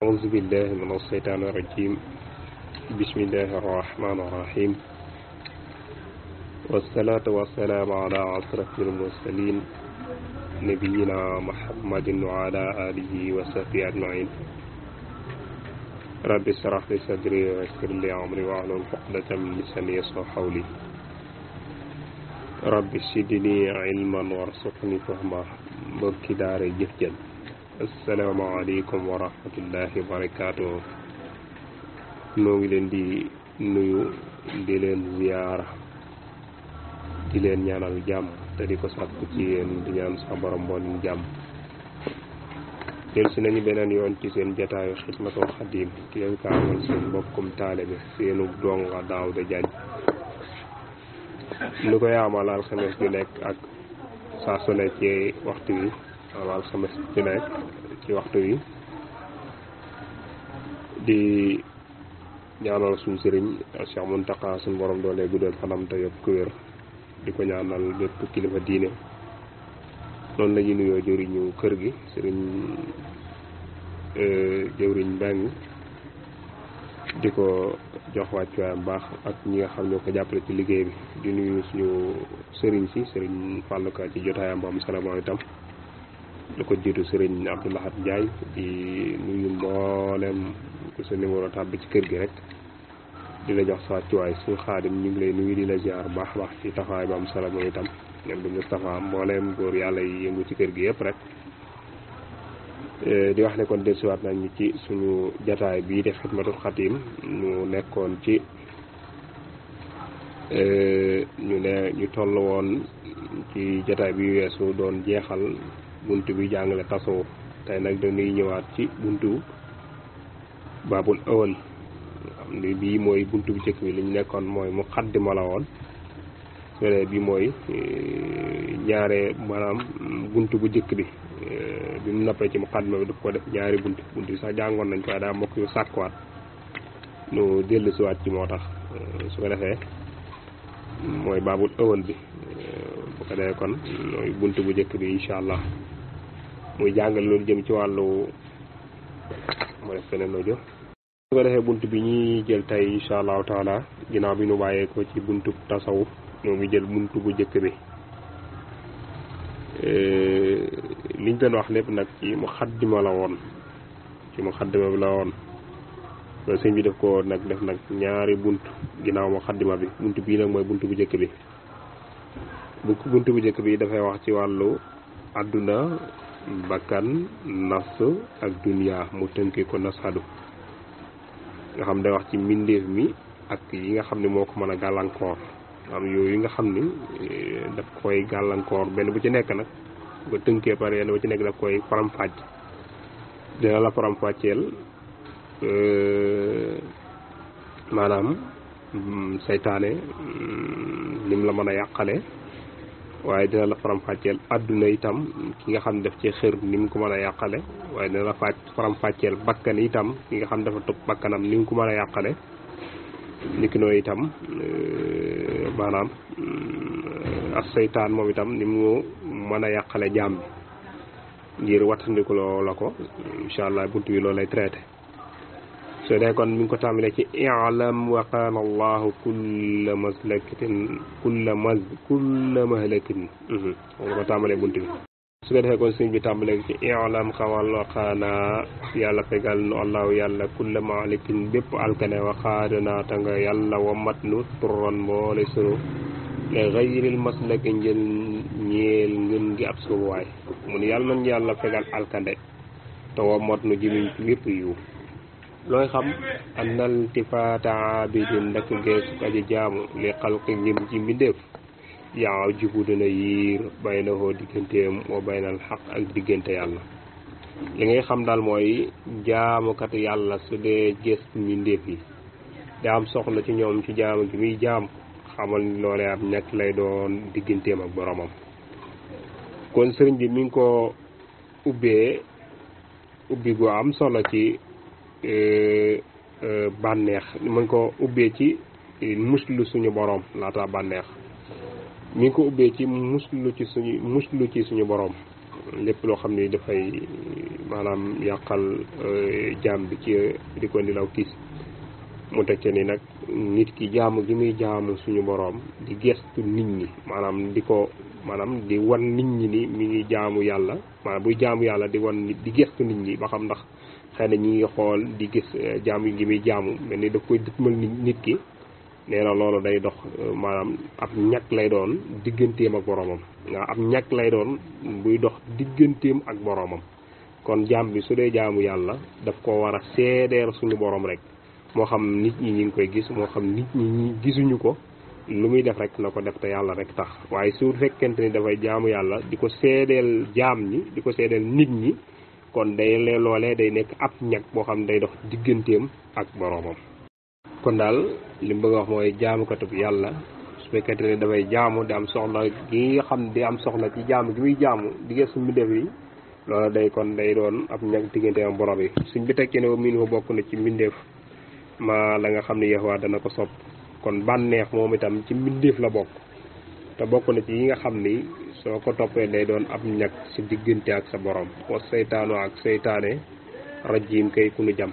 أعوذ بالله من الشيطان الرجيم بسم الله الرحمن الرحيم والصلاة والسلام على أشرف المرسلين نبينا محمد وعلى آله وصحبه أجمعين رب اشرح لي صدري ويسر لي أمري واحلل عقدة من لساني يفقهوا قولي رب زدني علما وارزقني فهما mbokki daara Jëf Jël asalaamaaleykum wa rahmatullahi wa barakaatu. noo ngi leen di nuyu di leen ziyaara di leen ñaanal jàmm te di ko sàkku ci yéen di ñaan sa borom mboolem jàmm. del si nañu beneen yoon ci seen jataayu Xidmatul Xadim ki leen ko amal seen mbokkum taalibe seenu donga Daawuda Jaañ nu koy amal alxames ju nekk ak saa su ne ci waxtu wi alxames ju nekk ci waxtu wi di ñaanal suñu sëriñ Cheikh Mountakha suñu borom doole guddal fanam te yokk wér di ko ñaanal bépp kilifa diine noonu la ñuy nuyoo jëwriñu kër gi sëriñ jëwriñ Mbeng di ko jox wàccuwaayam baax ak ñi nga xam ñoo ko jàppale ci liggéey bi di nuyu suñu sëriñ si sëriñ Fàlluka ci jotaayam bu am solo moom itam lu ko jiitu sëriñ Abdoulahat Njaay di nuyu mboolem ku sa numéro tàbbi ci kër gi rek di la jox sa wàccuwaay suñu Xaadim ñu ngi lay nuyu di la ziar baax baax ci taxawaay bu am solo moom itam ñoom du Moustapha mboolem góor yàlla yi yëngu ci kër gi yëpp rek di wax ne kon dellusiwaat nañ ci suñu jataay bii di Xidmatul Xadim ñu nekkoon ci ñu toll woon ci jataay bi weesu doon jeexal buntu bi jàngale tasawuf tey nag dañuy ñëwaat ci buntu baabul awal xam ni bii mooy buntu bu njëkk bi li ñu nekkoon mooy muqaddima la woon sole bi mooy ñaare maanaam buntu bu njëkk bi bi mu nappee ci muqaddima bi daf ko def ñaari buntu bi sax jàngoon nañ ko waaye daa mbokk yu sàkkuwaat nu dellusiwaat ci moo tax su ko defee mooy baabul awal bi bu ko defee kon mooy buntu bu njëkk bi incha allah muy jàngale loolu jëm ci wàllu mooy feneen nojo su ko defee buntu bi ñuy jël tey incha allahu taala ginnaaw bi nu bàyyee ko ci buntu tasawuf ñoo ngi jël buntu bu njëkk bi liñ doon wax lépp nag ci muqaddima la woon bi la woon loolu sëñ bi def ko nag def nag ñaari buntu ginnaaw muqaddima bi buntu bii nag mooy buntu bu njëkk bi buntu bu njëkk bi dafay wax ci wàllu àdduna bakkan nas ak dunya mu tënkee ko nasadu nga xam day wax ci mbindeef mi ak yi nga xam ne moo ko mën a gàllankoor am yooyu nga xam ni daf koy gàllankoor benn bu ci nekk nag ba tënkee pare yenn bu ci nekk daf koy faram-fàcc dina la faram-fàcceel maanaam saytaane lim la mën a yàqale waaye dina la faram-fàcceel àdduna itam ki nga xam ne daf ci xër ni mu ko mën a yàqale waaye dina la faram-fàcceel bakkan itam ki nga xam ne dafa topp bakkanam ni mu ko mën a yàqale niki noonu itam maanaam ak seytaan moom itam ni mu mën a yàqale jaam bi ngir wattandiku la ko incha allah buntu bi loolu lay traité soo dee kon mi ngi ko tàmbalee ci i'lam wa qaana allahu kulla maslakin kulla mahlakin moom la ko tàmbalee buntu bi su ko defee kon sëñ bi tàmbalee ci i'lam xamal wa qaana yàlla fegal nu allahu yàlla kulla mahlakin bépp alkane wa qaadana ta nga yàlla wa mat nu turran mboole sunu le gayril maslaki njël ñeel ngën gi ab suubuwaay mu ne yàlla nañ yàlla fegal alkande te wa mat nu jimiñ ci lépp yiw looy xam annal tifaata abidin ndak geesu aji jaamu li xalqi njëm ci mbindeef yaa jubu dina yiir bay na hoo digganteem wa baynal xaq ak diggante yàlla li ngay xam daal mooy jaamukat yàlla su dee gës mbindeef yi daa am soxla ci ñoom ci jaamu gi muy jaam xamal ni loolee am ñett lay doon digganteem ak boromam kon sëriñ bi mi ngi ko ubbee ubbi gu am solo ci bànneex mën ko ubbee ci muslu suñu borom laata bànneex mi ngi ko ubbee ci muslu ci suñu borom lépp loo xam ni dafay maanaam yàqal jaam bi ci di ko ndilaw tiis mu tekke ni nag nit ki jaamu gi muy jaamu suñu boroom di gestu nit ñi maanaam di ko maanaam di wan nit ñi ni mi ngi jaamu yàlla maanaam buy jaamu yàlla di wan di gestu nit ñi ba xam ndax xëy na ñi ngi xool di gis jaamu gi muy jaamu mel ni daf koy dëtmal nit ki nee na loolu day dox maanaam ab ñàkk lay doon digganteem ak boroomam nga ab ñàkk lay doon buy dox digganteem ak boroomam kon jaam bi su dee jaamu yàlla daf ko war a seedeel suñu boroom rek moo xam nit ñi ñi ngi koy gis moo xam nit ñi gisuñu ko lu muy def rek na ko def te yàlla rek tax waaye su fekkente ni dafay jaamu yàlla di ko seedeel jaam ñi di ko seedeel nit ñi kon day loolee day nekk ab ñàkk boo xam ne day dox digganteem ak boroomam kon daal li mu bëgg a wax mooy jaamukatu bi yàlla su fekkente ne dafay jaamu di am soxla gi nga xam ne di am soxla ci jaamu gi muy jaamu diggee suñu mbindeef yi loolu day kon day doon ab ñàkk digganteem ak borom yi suñ bi tekkee ne wa miin fa bokk na ci mbindeef ma la nga xam ne yexwaa dana ko sopp kon bànneex moom itam ci mbindeef la bokk te bokk na ci yi nga xam ni soo ko toppee day doon ab ñàkk si diggante ak sa borom wa seytaanu ak seytaane rajim kay ku nu jam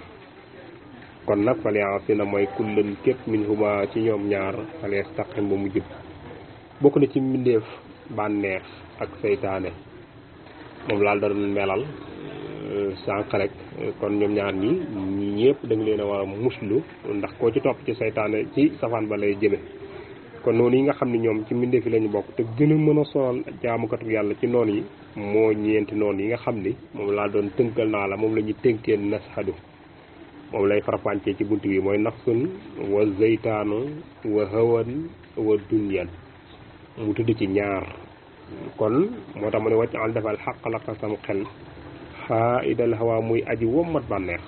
kon nag faliansi na mooy kullan képp min huma ci ñoom ñaar falees taqim ba mu jub bokk na ci mbindeef bànneex ak seytaane moom laal da doon melal sànq rek kon ñoom ñaar ñi ñëpp da nga leen a war a muslu ndax koo ci topp ci seytaane ci safaan ba lay jëme kon noonu yi nga xam ne ñoom ci mbindeef yi lañu bokk te gën a mën a sonal jaamukatu yàlla ci noonu yi moo ñeenti noonu yi nga xam ni moom laa doon tënkal naa la moom la ñuy tënkee nashadu moom lay farapàncee ci bunt bi mooy nafsun wa zeytaanu wa hawan wa dunyan mu tudd ci ñaar kon moo tax mu ne wàcc al defal xaq la ko sam xel xaa idal hawa muy aji wommat bànneex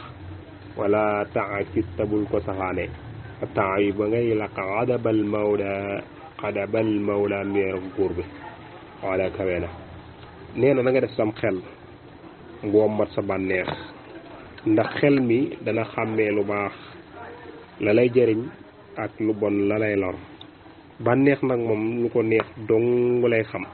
wala taa ci tabul ko safaane temps yi ba ngay laq xadabal mawla meer góor bi wala kawe na nee na nga def sam xel wommat sa bànneex ndax xel mi dana xàmmee lu baax la lay jëriñ ak lu bon la lay lor bànneex nag moom lu ko neex dong lay xam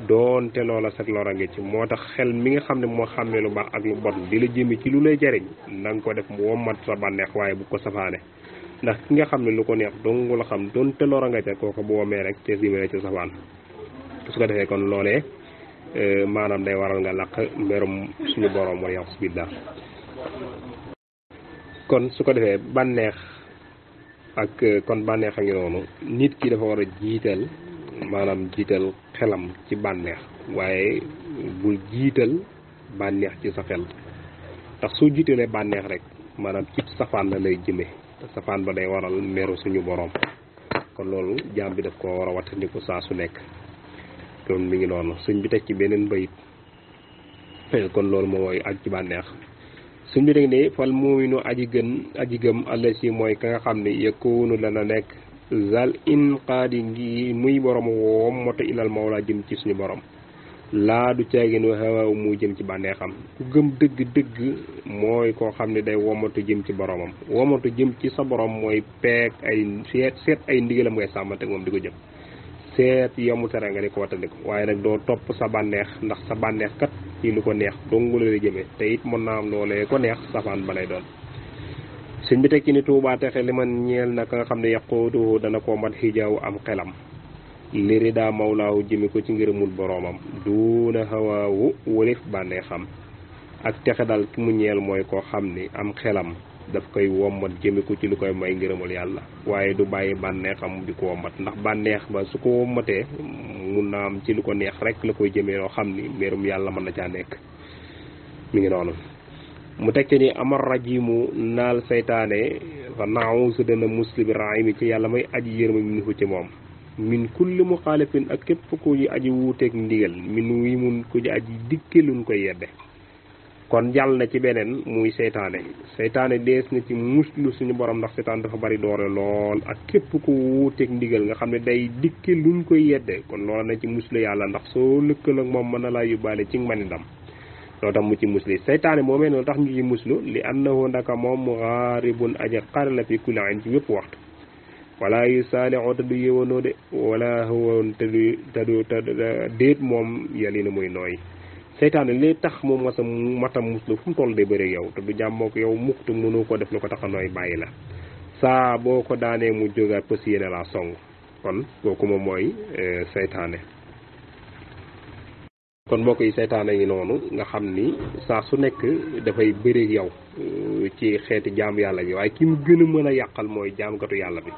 doonte loola sag lor a ngi ci moo tax xel mi nga xam ne moo xàmmee lu baax ak lu bon di la jëmi ci lu lay jëriñ na nga ko def mu wommat sa bànneex waaye bu ko safaane ndax ki nga xam ne lu ko neex dong la xam doonte lor a nga ca kooku bu womee rek te simee ca safaan su ko defee kon loolee maanaam day waral nga laq mberum suñu borom wa yaxus billah kon su ko defee bànneex ak kon bànneex a ngi noonu nit ki dafa war a jiital maanaam jiital xelam ci bànneex waaye bul jiital bànneex ci sa xel ndax soo jiitalee bànneex rek maanaam ci safaan la lay jëme te safaan ba day waral meru suñu borom kon loolu jaam bi daf ko war a wattandiku saa su nekk kon mi ngi noonu suñ bi teg ci beneen bayit kon loolu moom mooy aj ci bànneex suñ bi dégg ne fal muuminu aji gëm àlla si mooy ka nga xam ne yëkkoonu dana nekk zal inqaadi ngi muy borom woom moto ilal mawla jëm ci suñu borom laa du caagin waxawaaw muy jëm ci bànneexam ku gëm dëgg-dëgg mooy koo xam ne day womatu jëm ci boromam womatu jëm ci sa borom mooy peeg ay seet ay ndigalam ngay sàmmante moom di ko jëm seet yomu tere nga di ko wattandiku waaye nag doo topp sa bànneex ndax sa bànneex kat ci lu ko neex dong la jëmee te it mën naa am loolee ko neex safaan ba lay doon suñ bi tekki ni tuubaa texe li man ñeel na ka nga xam ne yaquudu dana ko mat xijaaw am xelam liri daa mawlaawu jëme ko ci ngërëmul boroomam duuna hawaawu wëlif bànneexam ak texe dal ki mu ñeel mooy koo xam ni am xelam daf koy wommat jëme ko ci lu koy may ngërëmul yàlla waaye du bàyyi bànneexam di ko wommat ndax bànneex ba su ko wommatee mun naa am ci lu ko neex rek la koy jëmee loo xam ni mbirum yàlla mën na caa nekk mi ngi noonu mu tekke ni amar rajimu naal saytaane fa naawusu dana musli bi raimi ci yàlla may aji yërma minhu ci moom min kulli muxaalifin ak képp ku ji aji wuuteeg ndigal min wi mun ku ji aji dikke luñ koy yedde kon jàll na ci beneen muy seytaane dees na ci muslu suñu borom ndax seytaane dafa bari doore lool ak képp ku wuuteeg ndigal nga xam ne day dikke luñ koy yedde kon loola na ci muslu yàlla ndax soo lëkkal ak moom mën na laa yóbbaale ci mani ndam loolu tax mu ci musli seytaane moomee noonu tax ñu ci muslu li annahu ndaka moom muxaaribun aji xar la fi kulli ayn ci wépp waxtu wala yu saalixoo te du yéwanoo de wala woon te du déet moom yali na muy nooy seytaane li tax mu matam muslu fu mu toll day bëri yow te du jàmmoo ko yow mukk te mënoo ko def lu ko tax a nooy bàyyi la saa boo ko daanee mu jógaat pës yéene laa song kon kooku moom mooy seytaane kon mbokk yi seytaane ngi noonu nga xam ni saa su nekk dafay bëri yow ci xeeti jaamu yàlla gi waaye ki mu gën a mën a yàqal mooy jaamukatu yàlla bi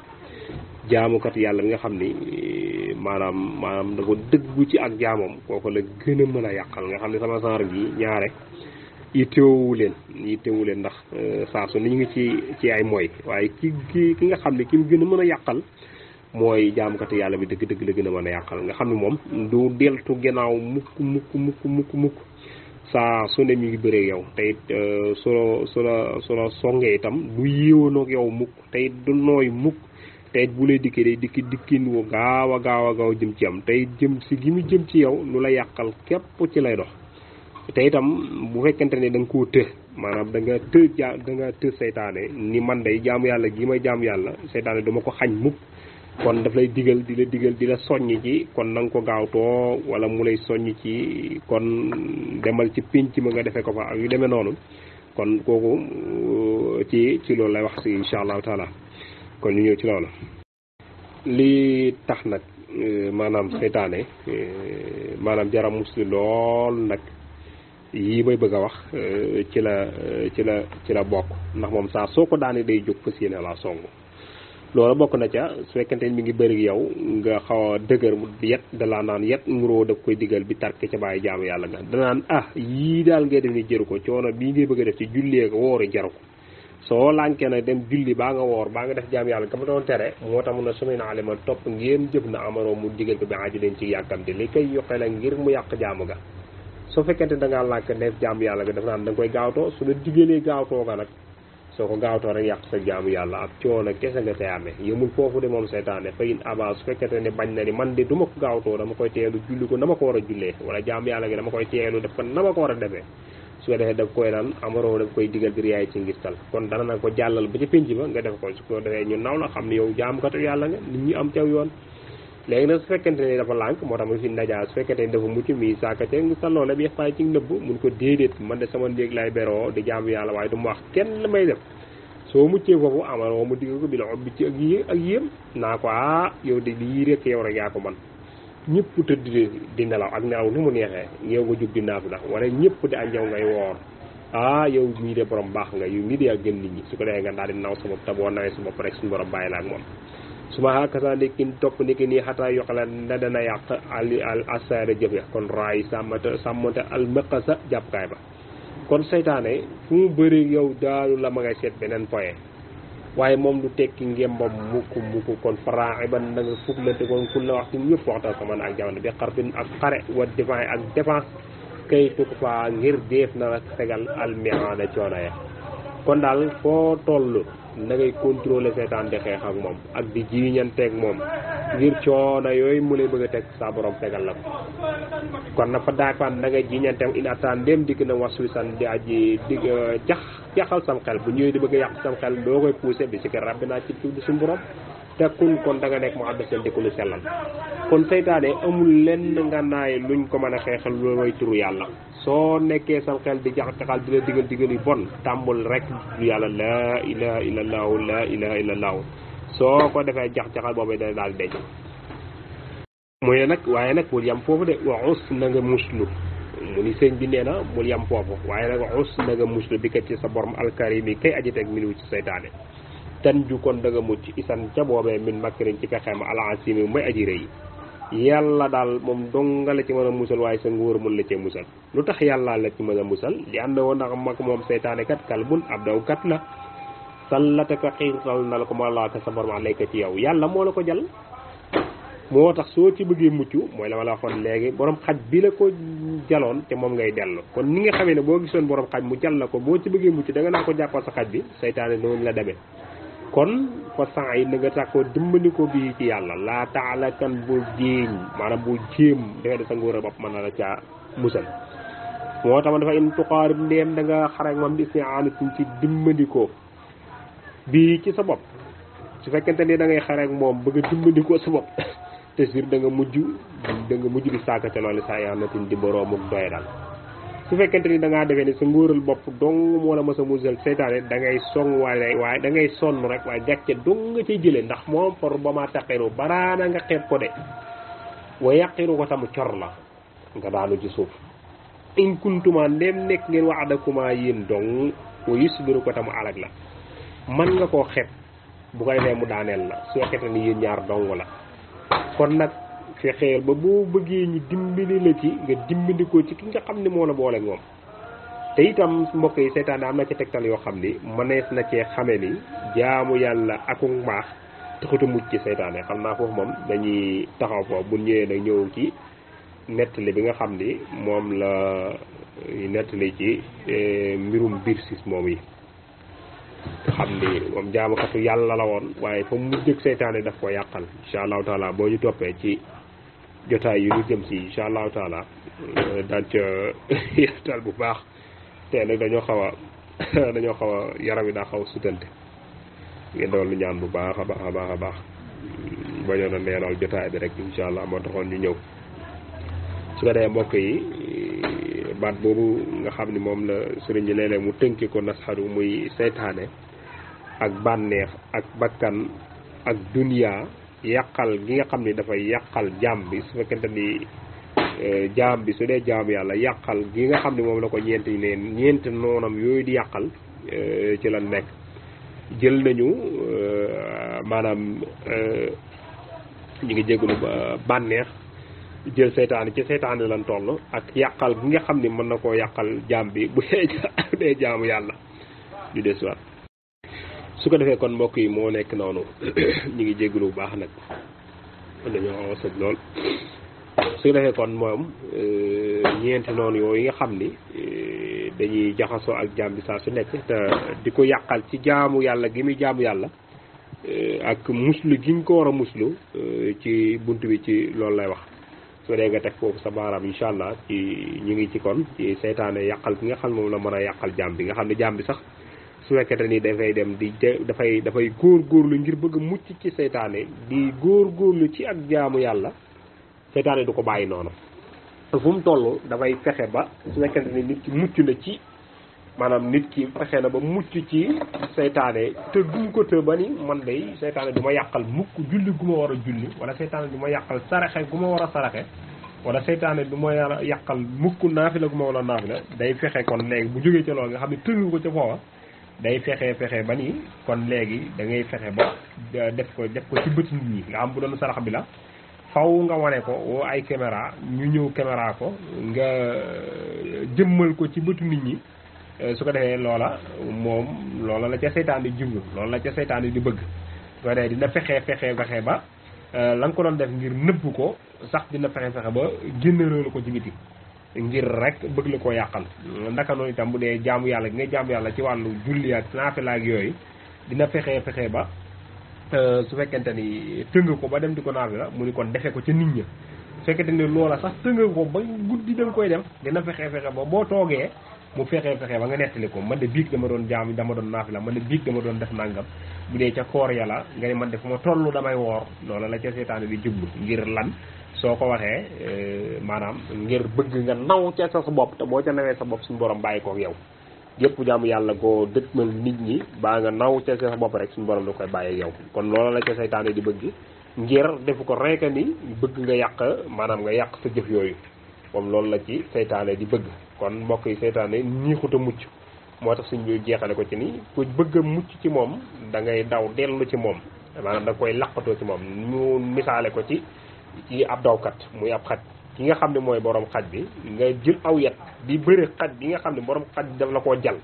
jaamukatu yàlla bi nga xam ni maanaam dafa dëggu ci ak jaamam kooku la gën a mën a yàqal nga xam ne sama genre gi ñaare yittewu leen ndax saa su ni ñu ngi ci ay mooy waaye ki nga xam ne ki mu gën a mën a yàqal mooy jaamukatu yàlla bi dëgg-dëgg la gën a mën a yàqal nga xam ne moom du deltu gannaaw mukk saa su ne mi ngi bëree yow te it su la songee itam du yéewanoog yow mukk te it du nooy mukk te it bu lay dikkee day dikkin wu gaaw a jëm ci am te it jëm si gi mu jëm ci yow lu la yàqal képp ci lay dox te itam bu fekkente ne da nga koo maanaam da nga të seytaane ni man day jaamu yàlla gi may jaamu yàlla seytaane duma ko xañ mukk kon daf lay digal di la soññ ci kon na nga ko gaawtoo wala mu lay soññ ci kon demal ci pénc ma nga defee ko fa ak yu demee noonu kon kooku ci loolu lay wax si incha allahu taala kon ñu ñëw ci loolu li tax nag maanaam seytaane maanaam jara musli lool nag yii may bëgg a wax ci la bokk ndax moom saa soo ko daane day jóg fas yéene laa song loolu bokk na ca su fekkente ni mi ngi bëri yow nga xaw a dëgër yet dalaa naan yet nguroo daf koy digal bi tarke ca bàyyi jaamu yàlla nga danaan yii daal ngay def ni jëru ko coono bii ngay bëgg a def ci jullee ko woori jaru ko soo lànkee nag dem julli baa nga woor baa nga def jaamu yàlla nga ma doon tere moo tax mun na sumay na alima topp ngeen jëf na amaroo mu digal ko bi aji leen ci yàkkamte li koy yokkee la ngir mu yàq jaamu ga soo fekkente da ngaa lànk def jaamu yàlla ga dafa naan da nga koy gaawtoo su la digalee gaawtoo ga nag soo ko gaawtoo rek yàq sa jaamu yàlla ak coono kese nga tey amee yëmul foofu de moom seytaane fa in aba su fekkente ne bañ na ni man de du ma ko gaawtoo dama koy teelu julli ko na ma ko war a jullee wala jaamu yàlla gi dama koy teelu def ko na ma ko war a defee su ko defee daf koy naan amaroo daf koy digal bir yaay ci ngistal kon dana nag ko jàllal ba ci pénc ba nga def ko su ko defee ñu naw la xam ne yow jaamukatu yàlla nga nit ñi am caw yoon léegi nag su fekkente ne dafa lànk moo tax mu fi ndajaa su fekkente ne dafa mucc mi saaka te ngistal loole bi faay ci nëbb mun ko déedéet man de sama néeg lay beroo di jaamu yàlla waaye du mu wax kenn la may def soo muccee foofu amaroo mu digal ko bi la bi ci ak yéem naa ko yow de lii rek yow rek yaa ko man ñëpp tëdd di nelaw ak nelaw ni mu neexee yow nga jug di naatu la wala ñëpp di añ yow ngay woor yow mii de borom baax nga yow mii de yaa gën nit ñi su ko defee nga daal di naw sa bopp te boo nawee sa bopp rek suñu borom bàyyi la ak moom su ma xaakasa nekkin topp nekki nii xataa yokkala na dana yàq al asara jëfe kon raay sàmmante al mëqasa jàppukaay ba kon seytaane fu mu bëri yow daalu la ma ngay seet beneen point waaye moom du tekki ngembam mukk kon faraaxi ban da nga fuglante kon kun la wax ci ñëpp waxtaan sama ak jamono bi xarbin ak xare wa défense ak défense kay tukk fa ngir def na la fegal almihaana coono ya kon daal foo toll da ngay contrôler seytaan di xeex ak moom ak di jiiñanteeg moom ngir coono yooyu mu lay bëgg a teg sa borom fegal la ko kon na fa daafaan da ngay jiiñanteeg in attaan dem dikk na waswisan di aji dig jaxal sam xel bu ñëwee di bëgg a yàq sam xel doo koy poussé bi si kër rabbi naa ci tudd suñu borom tekkun kon da nga nekk mu addasel di ko lu sellal kon seytaane amul lenn nga naay luñ ko mën a xeexal loolu mooy turu yàlla soo nekkee sam xel di jaxal di la digal yu bon tàmbul rek du yàlla laa ilaha illallahu laa ilaha illallahu soo ko defee jaxal boobu dana daal denc muy ne nag waaye nag bul yam foofu de waxus na nga muslu mu ni sëñ bi nee na bul yam foofu waaye nag waxus na nga muslu bi kat ci sa borom alkarim yi kay aji teg minu ci seytaane tan ju kon da nga mucc isan ca boobee min makkarin ci pexeem alaasimi mooy aji rëy yàlla daal moom donga la ci mën a musal waaye sa nguur mën la cee musal lu tax yàlla la ci mën a musal li ànd woon ndax mag moom seytaane kat kalbun ab daw kat la sallataka xiirtal na la ko ma laaka sa borom alayka ci yow yàlla moo la ko jàll moo tax soo ci bëggee mucc mooy la ma la waxoon léegi borom xaj bi la ko jaloon te moom ngay dellu kon ni nga xamee ne boo gisoon borom xaj mu jàll la ko boo ci bëggee mucc da nga naa ko jàppal sa xaj bi seytaane noonu la demee kon fa sang yi na nga tàkkoo dimbali ko bii ci yàlla laa taala kan bul jéeñ maanaam bul jéem dafay de sa nguur a bopp mën na la caa musal moo tax ma dafa in tuqaarib ndeem da nga xarek moom bis ne aanatum ci dimbandikoo bii ci sa bopp su fekkente ni da ngay xarek moom bëgg a dimbandikoo sa bopp te sur da nga mujj di saaka ca loolu saa yaanatin di boroomuk doy dal su fekkente ni da ngaa defee ni sa ngóoral bopp dong moo la mës a musal seytaane da ngay song waaye da ngay sonn rek waaye gàcce dong nga cay jëlee ndax moom for ba ma taqiru baraana nga xeeb ko de wa yaqiru ko tam cor la nga daanu ci suuf in kuntuma ndem nekk ngeen waxdakuma yéen dong wa yusbiru ko tam alag la man nga koo xeeb bu ko defee mu daaneel la su fekkente ni yéen ñaar dong la kon nag fexeel ba boo bëggee ñi dimbali la ci nga dimbali ko ci ki nga xam ne moo la boole moom te itam mbokk yi seytaane am na ci tegtal yoo xam ni mënees na cee xame ni jaamu yàlla aku mbaax taxutu mucc ci seytaane xam naa foofu moom dañuy taxaw foofu bu ñëwee nag ñëw ci nettali bi nga xam ni moom la nettali ci mbirum biir sis moom yi nga xam ni moom jaamukatu yàlla la woon waaye fa mu mujj ak seytaane daf ko yàqal incha allahu taala boo ñu toppee ci jotaay yu ñu jëm si incha allahu taala daan ca yaatal bu baax te nag dañoo xaw a yaram yi daa xaw a sutante ngeen doon lu ñaan bu baax a baax a baax a baax bañoon a neenal jotaay bi rek incha allah moo taxoon ñu ñëw su ko dee mbokk yi baat boobu nga xam ni moom la sëriñ bi léeg-léeg mu tënki ko nasxaru muy seytaane ak bànneex ak bakkan ak duniya yàqal gi nga xam ni dafay yàqal jaam bi su fekkente ni jaam bi su dee jaam yàlla yàqal gi nga xam ni moom la ko ñeenti noonam yooyu di yàqal ci la nekk jël nañu maanaam ñu ngi jégalu bànneex jël seytaane ci seytaane lan toll ak yàqal gi nga xam ni mën na koo yàqal jaam bi bu dee jaamu yàlla di desuwaat su ko defee kon mbokk yi moo nekk noonu ñu ngi jégalu bu baax nag dañoo xaw a sëb lool su ko defee kon moom ñeenti noonu yooyu nga xam ni dañuy jaxasoo ak jaam bi saa su nekk te di ko yàqal ci jaamu yàlla gi muy jaamu yàlla ak muslu gi ñu ko war a muslu ci bunt bi ci loolu lay wax soo dee nga teg foofu sa baaraam incha allah ci ñu ngi ci kon ci seytaane yàqal bi nga xam ne moom la mën a yàqal jaam bi nga xam ne jaam bi sax su fekkente ni dafay dem di dafay góorgóorlu ngir bëgg a mucc ci seytaane di góorgóorlu ci ak jaamu yàlla seytaane du ko bàyyi noonu fu mu toll dafay fexe ba su fekkente ni nit ki mucc na ci maanaam nit ki fexe na ba mucc ci seytaane te duñ ko të ba ni man day seytaane du ma yàqal mukk julli gu ma war a julli wala seytaane du ma yàqal saraxe gu ma war a saraxe wala seytaane du ma yàqal mukk naafila gu ma war a naafila day fexe kon léegi bu jógee ca loolu nga xam ne tënk ko ca foofa day fexe ba ni kon léegi da ngay fexe ba def ko ci bët nit ñi nga xam bu doon sarax bi la faw nga wane ko woo ay caméra ñu ñëw caméra ko nga jëmmal ko ci bëtu nit ñi su ko defee loola la ca seytaan di jublu loolu la ca seytaan di bëgg su ko defee dina fexe ba la nga ko doon def ngir nëbb ko sax dina fexe ba génneroolu ko ci biti ngir rek bëgg la koo yàqal ndaka noonu itam bu dee jaamu yàlla gi nga jaamu yàlla ci wàllu julli ak naafila ak yooyu dina fexe ba su fekkente ni tëng ko ba dem di ko naafila mu ni kon defe ko ca nit ña su fekkente ni loola sax tëng ko ba guddi da nga koy dem dina fexe ba boo toogee mu fexe ba nga nettali ko man de biig dama doon jaam dama doon naafila man de biig dama doon def nangam bu dee ca koor yàlla nga ne man de fu ma toll damay woor loola la ca seetaane di jublu ngir lan soo ko waxee maanaam ngir bëgg nga naw ca sa bopp te boo ca nawee sa bopp suñu borom bàyyi kook yow yëpp jaamu yàlla goo dëkkmal nit ñi baa nga naw ca sa bopp rek suñu borom da koy bàyyi yow kon loola la ca seytaane di bëgg ngir defu ko reka ni bëgg nga yàq maanaam nga yàq sa jëf yooyu moom loolu la ci seytaane di bëgg kon mbokk yi seytaane niixut a mucc moo tax suñ bi jeexale ko ci ni ku bëgg a mucc ci moom da ngay daw dellu ci moom maanaam da koy laqatoo ci moom ñu misaale ko ci ab dawkat muy ab xaj ki nga xam ne mooy borom xaj bi nga jël aw yet di bëri xaj bi nga xam ne borom xaj bi daf la koo jal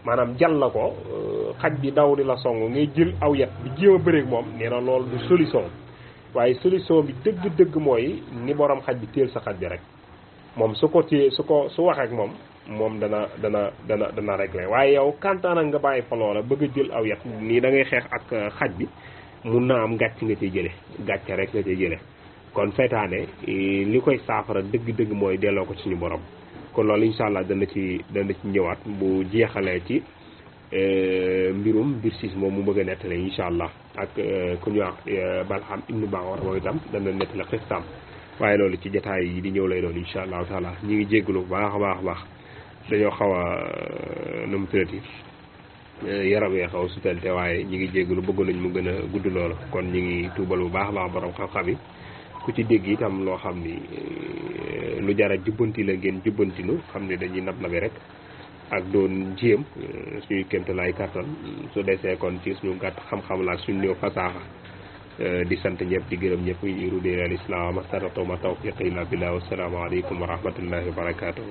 maanaam jal la ko xaj bi daw di la song ngay jël aw yet di jéem a bëri moom nee na loolu du solution waaye solution bi dëgg-dëgg mooy ni borom xaj bi téel sa xaj bi rek moom su ko téye su waxee ak moom dana réglé waaye yow kantaana nga bàyyi fa loola bëgg a jël aw yet nii da ngay xeex ak xaj bi mun naa am gàcc nga ciy jële gàcce rek nga ciy jële kon seytaane li koy saafara dëgg-dëgg mooy delloo ko suñu borom kon loolu incha allah dana ci ñëwaat bu jeexalee ci mbirum biir siis moom mu bëgg a nettale incha allah ak ku ñu wax Balham ibnu Baawar moom itam dana nettale xistaam waaye loolu ci jotaay yi di ñëw lay doon incha allahu taala ñu ngi jéggalu bu baax a baax dañoo xaw a nu mu tuddati yaram yee xaw a sutante waaye ñi ngi jégalu bëgg nañ mu gën a gudd loolu kon ñi ngi tuubal bu baax a baax borom xam-xam yi ku ci dégg itam loo xam ni lu jara jubbanti la ngeen jubbantinu xam ni dañuy nab nabi rek ak doon jéem suñuy kémta laay kàttan su desee kon ci suñu gàtt xam-xam la ak suñu néew fasaaxa di sant ñëpp di gërëm ñëpp uriidu illal islaah ma stata'tu ma tawfiiqi illa billah wa salaamu aleykum wa rahmatullahi wa barakatuh